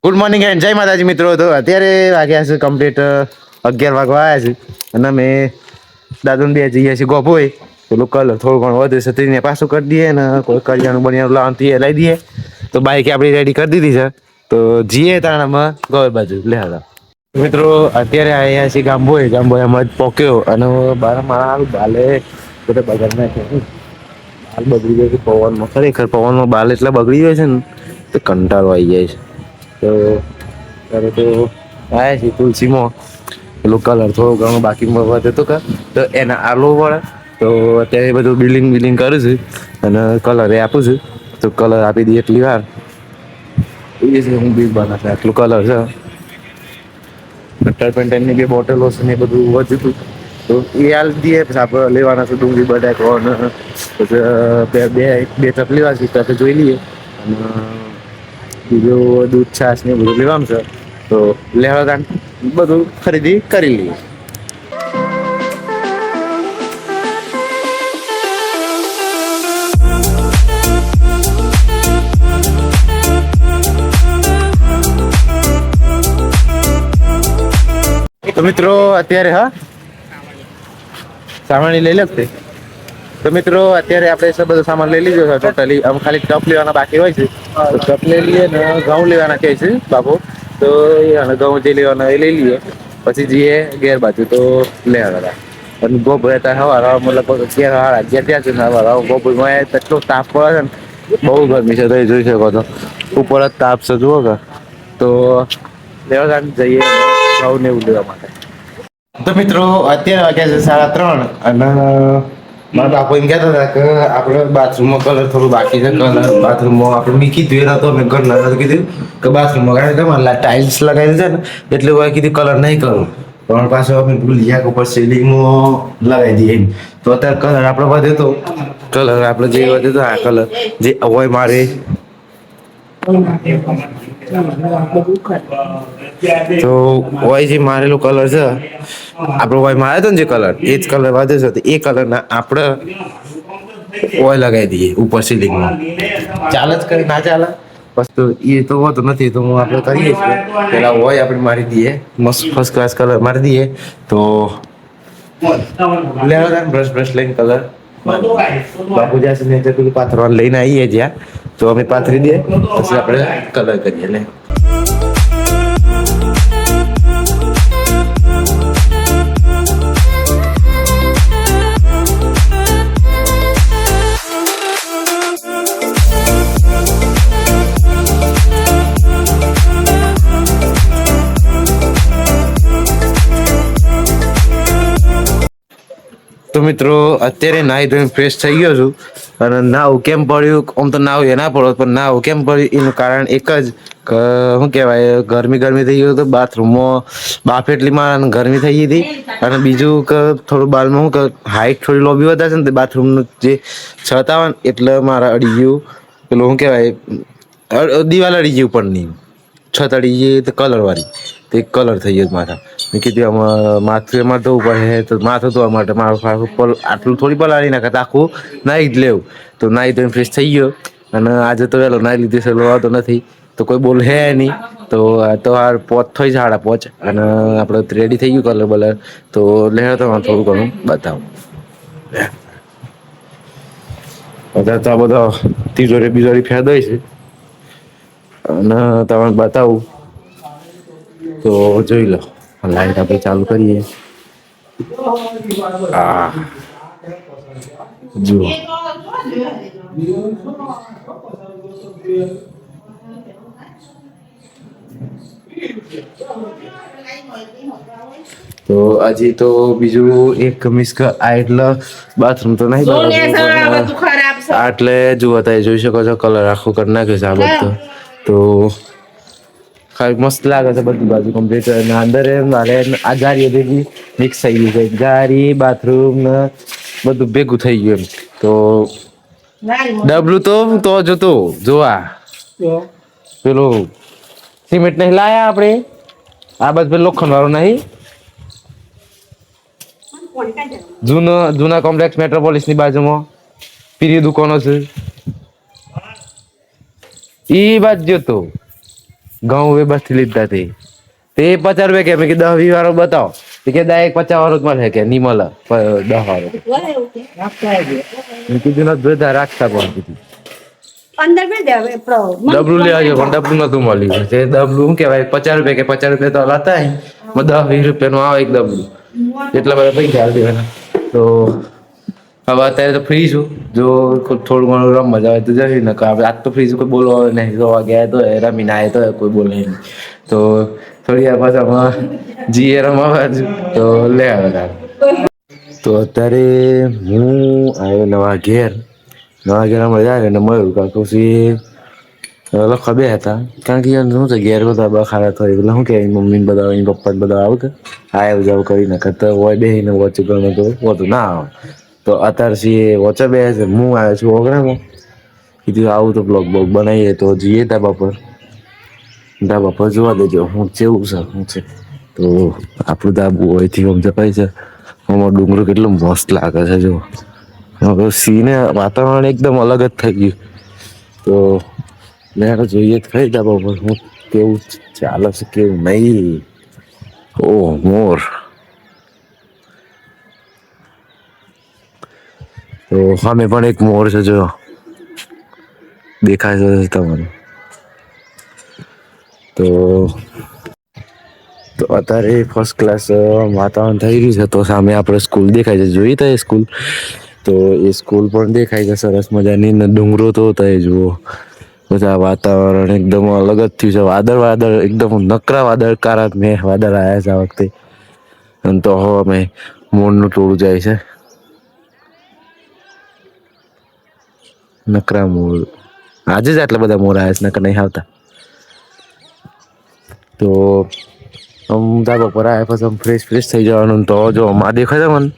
Good morning and જય માતાજી મિત્રો. તો અત્યારે વાગ્યા છે કમ્પ્લીટ 11 વાગવા આવ્યા છે અને અમે દાદુને બે જઈએ છીએ ગોભોય પેલું કલર થોડું ઘણું વધે છે તેને પાછું કરી દઈએ ને કોઈ કરિયાણું બનિયાણું લાવતી લઈ દઈએ. તો બાઈક આપણી રેડી કરી દીધી છે તો જઈએ તાણામાં ગોળ બાજુ લે હતા મિત્રો. અત્યારે આવ્યા છીએ ગામભોય એમ જ પોક્યો અને બાર મારા બાલે બધા બગાડ નાખ્યા. બાલ બગડી જાય છે પવનમાં, ખરેખર પવનમાં બાલ એટલા બગડી જાય છે ને તો કંટાળો આવી જાય છે. તો ત્યારે તો આવ્યા છે તુલસીમાં પેલું કલર થોડું ઘણું બાકી વધે તો તો એને આલો પડે. તો અત્યારે બધું બિલિંગ કરું છું અને કલર એ આપું છું. તો કલર આપી દઈએ એટલી વાર એ છે હું બી બનાવે આટલું કલર છે. કટર પેન્ટની બે બોટલો છે ને એ બધું વધ્યું હતું તો એ હાલ દઈએ. પછી આપણે લેવાના છે ડુંગળી બટાકો પછી બે ચપલી વાંચી જોઈ લઈએ અને બીજું દૂધ છાશ ને બધું લેવાનું છે તો લેવા બધું ખરીદી કરી લઈએ. તો મિત્રો અત્યારે સામાન લઈ લખતે. તો મિત્રો અત્યારે આપણે બધો સામાન લઈ લીધો છે ટોટલી. આમ ખાલી ટપ લેવાના બાકી હોય છે તો ટપ લઈ લઈએ ને ઘઉં લેવાના કહે છે બાપુ. તો એ ઘઉં જે લેવાના એ લઈ લઈએ પછી જઈએ ઘેર બાજુ તો લેવાના. અને ગોભર હવા મતલબ ત્યાં છે ને ગોભરમાં એટલો તાપ પડે છે ને બહુ ગરમી છે. તો એ જોઈ શકો છો ઉપર જ તાપ છે જુઓ કે. તો લેવા જઈએ ઘઉં ને એવું લેવા માટે. તો મિત્રો અત્યારે વાગ્યા છે 3:30 અને મારા બાપુ એમ કહેતા હતા કે આપણે બાથરૂમમાં કલર થોડું બાકી છે. કલર બાથરૂમમાં આપણે મેં કીધું એ નતો મેં ઘરના કીધું કે બાથરૂમમાં કારણ કે મારે ટાઇલ્સ લગાવી છે ને એટલે હું કીધું કલર નહીં કરું પણ પાછો અમે ભૂલી ગયા ઉપર સીલિંગમાં લગાવી દઈએ એમ. તો અત્યારે કલર આપણે વધે તો કલર આપણે જે વધે તો આ કલર જે હોય મારે તો ઓય જે મારેલો કલર છે આપણો ઓય મારે તો ને જે કલર એ જ કલર વધે છે તો એ કલરના આપણે ઓય લગાવી દઈએ ઉપર સીલિંગમાં. ચાલે જ કરી ના ચાલે બસ તો એ તો હોતું નથી તો હું આપણે કરીએ છીએ. પેલા ઓય આપણે મારી દઈએ મસ્ત ફર્સ્ટ ક્લાસ કલર મારી દઈએ તો લેવા બ્રશ લઈને કલર બાપુ જ્યાં સુધી પેલું પાથરવાનું લઈને આવીએ જ્યાં તો અમે પાથરી દઈએ પછી આપણે કલર કરીએ ને. તો મિત્રો અત્યારે નાહી ધોઈને ફ્રેશ થઈ ગયો છું અને નાવું કેમ પડ્યું આમ તો નાવું એ ના પડો પણ નાવું કેમ પડ્યું એનું કારણ એક જ કે શું કહેવાય ગરમી થઈ ગયું તો બાથરૂમમાં બાફ એટલી મારે ગરમી થઈ ગઈ હતી અને બીજું કે થોડું બાલમાં શું કે હાઈટ થોડી લોબી વધારે છે ને બાથરૂમનું જે છત આવે ને એટલે મારે અડી ગયું પેલું શું કહેવાય દિવાલ અડી ગયું પણ નહીં છત અડી ગઈ તો કલરવાળી તો એક કલર થઈ ગયો મારા. મેં કીધું આમાં માથું એમાં ધોવું પડે તો માથું ધોવા માટે મારું આટલું થોડી પલાળી નાખે આખું નાહી જ લેવું. તો નાહી ધોઈને ફ્રેશ થઈ ગયો અને આજે તો વહેલો નાહી લીધી છે આવતો નથી તો કોઈ બોલ હે નહીં. તો આ તો હાર 5 થઈ 5:30 અને આપણે રેડી થઈ ગયું કલર બલર તો લે તો થોડું ઘણું બતાવું. અત્યારે તો આ બધો તિજોરી ફેદાય છે અને તમને બતાવું તો જોઈ લો. લાઈટ આપણે ચાલુ કરીએ. જુઓ તો હજી તો બીજું એક મિસ આ એટલે બાથરૂમ તો નહીં એટલે જુઓ તમે જોઈ શકો છો કલર આખું કરી નાખ્યો છે આ બધું. તો મસ્ત લાગે છે બધી બાજુ કમ્પ્લીટ અને અંદર મારે આ જારી ભેગી મિક્સ થઈ ગયું છે. જારી બાથરૂમ ને બધું ભેગું થઈ ગયું એમ. તો ડબલું તો જોતો જોવા પેલું સિમેન્ટ નહીં લાયા આપણે આ બધું પેલું લોખંડ વાળું નહીં જૂના કોમ્પ્લેક્સ મેટ્રોપોલિસ ની બાજુમાં પીરી દુકાનો છે એ બાજુ જોતો ઘઉં એ બસ થી લીધા તે 50 રૂપિયા કે મેં કે 10-20 વાળો બતાવો કે ડાયરેક્ટ 50 વાળો જ મળે કે નહીં મળે 10 વાળો મેં કીધું નથી બધા રાખતા પણ કીધું અંદર બે દે હવે ડબલું લેવા ગયો પણ ડબલું નતું મળ્યું તે ડબલું શું કહેવાય 50 રૂપિયા કે 50 રૂપિયા તો લાતા 10-20 રૂપિયાનું આવે એક ડબલું એટલા બધા પૈસા હાલ દેવાના તો હવે અત્યારે તો ફ્રી છું જો થોડું ઘણું રમ મજા આવે તો જઈ ને આપણે આજ તો ફ્રી છું કોઈ બોલવા નહીં જોવા ગયા તો રમીને આવ્યા તો કોઈ બોલે નહીં તો થોડી વાર પાછા જીએ રમવા તો લે આવે તો અત્યારે હું આવ્યો નવા ઘેર મજા આવે ને મળ્યું કારણ કે લખા બે હતા કારણ કે શું છે ઘેર બધા બખાડા થાય એટલે શું કે મમ્મી બધા પપ્પા બધા આવે કે આવ જાવ કરી નાખે તો હોય બેસીને વોચ ગમે તો હોતું ના આવે તો અત્યારે છીએ વોચે બે છે હું આવ્યો છું ઓગણામાં કીધું આવું તો બ્લોગ બનાવીએ તો જઈએ ધાબા પર જોવા દેજો હું કેવું છે શું છે તો આપણું ધાબુ હોયથી આમ જપાય છે આમાં ડુંગરો કેટલું મસ્ત લાગે છે જો સીને વાતાવરણ એકદમ અલગ જ થઈ ગયું તો મેં જોઈએ જ ખરી ધાબા પર હું કેવું ચાલે છે કેવું નહીં ઓ મોર તો સામે પણ એક મોર છે જો દેખાય છે તમારે તો અત્યારે ફર્સ્ટ ક્લાસ વાતાવરણ થઈ રહ્યું છે તો સામે આપણે સ્કૂલ દેખાય છે જોઈ તો એ સ્કૂલ તો એ સ્કૂલ પણ દેખાય છે સરસ મજાની ને ડુંગરો તો થાય જુઓ બધા વાતાવરણ એકદમ અલગ જ થયું છે વાદળ એકદમ નકરા વાદળ કાળા મેં વાદળ આવ્યા છે આ વખતે અને તો હવે અમે મોરનું ટોળું જાય છે નકરા મોર આજે જ આટલા બધા મોર આવ્યા છે નકર નહીં આવતા તો ધાબા પર આવ્યા પછી ફ્રેશ થઈ જવાનું તો જો માં દેખાય છે મને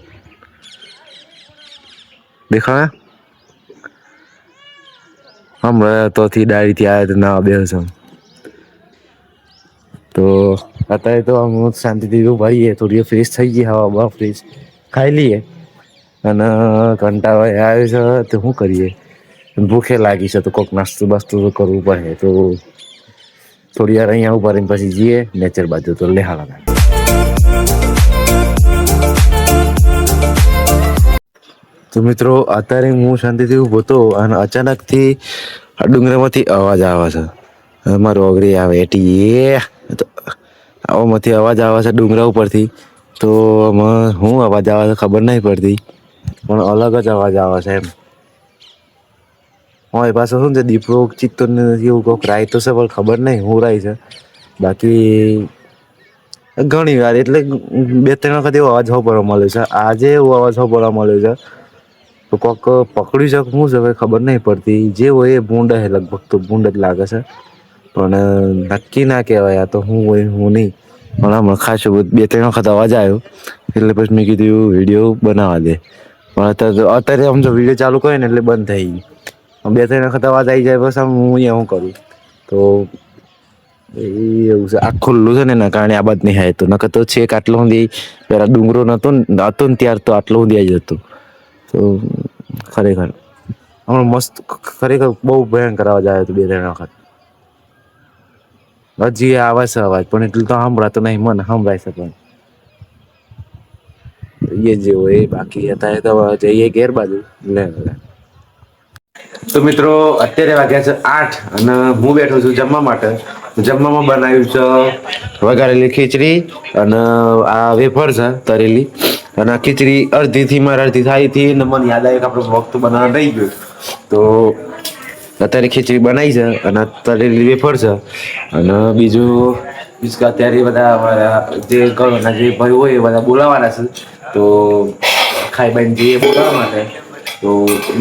દેખાય હમણાં તોથી ડાયરીથી આવ્યા તો ના બે તો અત્યારે તો આમ શાંતિથી ભાઈએ થોડી ફ્રેશ થઈ ગઈ હવા ફ્રેશ ખાઈ લઈએ અને કંટાળો આવ્યો છે તો શું કરીએ ભૂખે લાગી છે તો કોઈક નાસ્તો બાસ્તો તો કરવું પડે તો થોડી વાર અહીંયા ઉભા રહીને પછી જઈએ નેચર બાજુ તો લેહાડા તો મિત્રો અત્યારે હું શાંતિથી ઊભો હતો અને અચાનકથી આ ડુંગરામાંથી અવાજ આવે છે મારું અઘરી આવે એટી આવામાંથી અવાજ આવે છે ડુંગરા ઉપરથી તો હું અવાજ આવે છે ખબર નહીં પડતી પણ અલગ જ અવાજ આવે છે એમ હા એ પાછું શું છે દીપડો ચિત્તો એવું કોઈક રાય તો છે પણ ખબર નહીં હું રાય છે બાકી ઘણી વાર એટલે 2-3 વખત એવો અવાજ સાંભળવા મળ્યો છે આજે એવો અવાજ સાંભળવા મળ્યો છે તો કોઈક પકડી શકે શું છે ખબર નહીં પડતી જે હોય એ ભૂંડ હે લગભગ તો ભૂંડ જ લાગે છે પણ નક્કી ના કહેવાય આ તો હું હોય હું નહીં પણ હમણાં ખાસ 2-3 વખત અવાજ આવ્યો એટલે પછી મેં કીધું વિડીયો બનાવવા દે પણ અત્યારે આમ જો વિડીયો ચાલુ કરે ને એટલે બંધ થઈ ગયું 2-3 વખત અવાજ આવી જાય બસ આમ હું અહીંયા શું કરું તો એવું છે આ ખુલ્લું છે ને એના કારણે આ બાદ નહીં આવે તો નકર તો છેક આટલો સુધી પેલા ડુંગરો નતો ને ત્યાર તો આટલો સુધી આવી જતો તો ખરેખર હમણાં મસ્ત ખરેખર બહુ ભયંકર અવાજ આવ્યો હતો 2-3 વખત હજી આવે છે અવાજ પણ એટલું તો સાંભળાતો નહીં મને સંભળાય છે પણ એ જે હોય એ બાકી અત્યારે તો જઈએ ઘેર બાજુ લે તો મિત્રો અત્યારે વાગ્યા છે 8 અને હું બેઠો છું જમવા માટે જમવામાં બનાવ્યું છે વઘારેલી ખીચડી અને આ વેફર છે તરેલી અને ખીચડી અડધીથી મારા અડધી થાય હતી ને મને યાદ આવે કે આપણો વખત બનાવવા રહી ગયો તો અત્યારે ખીચડી બનાવી છે અને તરેલી વેફર છે અને બીજું અત્યારે બધા અમારા જે ઘરના જે ભાઈ હોય એ બધા બોલાવાના છે તો ખાઈ બાઈને જઈએ બોલાવવા માટે તો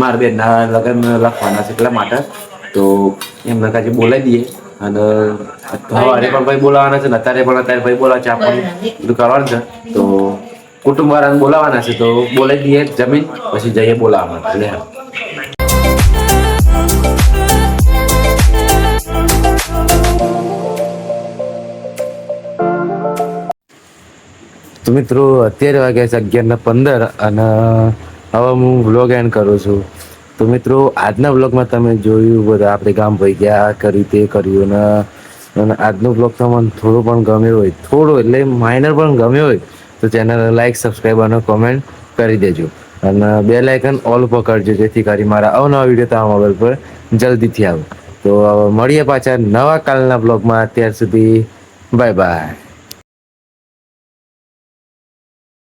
મારા બેનના લગ્ન લખવાના છે એટલા માટે તો એમને કાજે બોલાવી દઈએ અને સવારે પણ ભાઈ બોલાવાના છે ને અત્યારે ભાઈ બોલાવે છે આપણને બધું કરવાનું છે તો કુટુંબ વાળાને બોલાવાના છે તો બોલાવી દઈએ જમીન પછી જઈએ બોલાવવા માટે તો મિત્રો અત્યારે વાગ્યા છે 11:15 અને હવે હું વ્લોગ એન્ડ કરું છું તો મિત્રો આજના વ્લોગમાં તમે જોયું બધા આપણે ગામ ભાઈ ગયા કર્યું તે કર્યું ને અને આજનો બ્લોગ તમને થોડો પણ ગમ્યો હોય, થોડો એટલે માઇનર પણ ગમ્યો હોય, તો ચેનલ લાઈક, સબસ્ક્રાઈબ અને કોમેન્ટ કરી દેજો. અને બેલ આઇકન ઓલ પકડજો, જેથી કરી મારા અવનવા વિડીયો તમારા મોબાઈલ પર જલ્દીથી આવે. તો મળીએ પાછા નવા કાલના બ્લોગમાં. ત્યાર સુધી બાય બાય.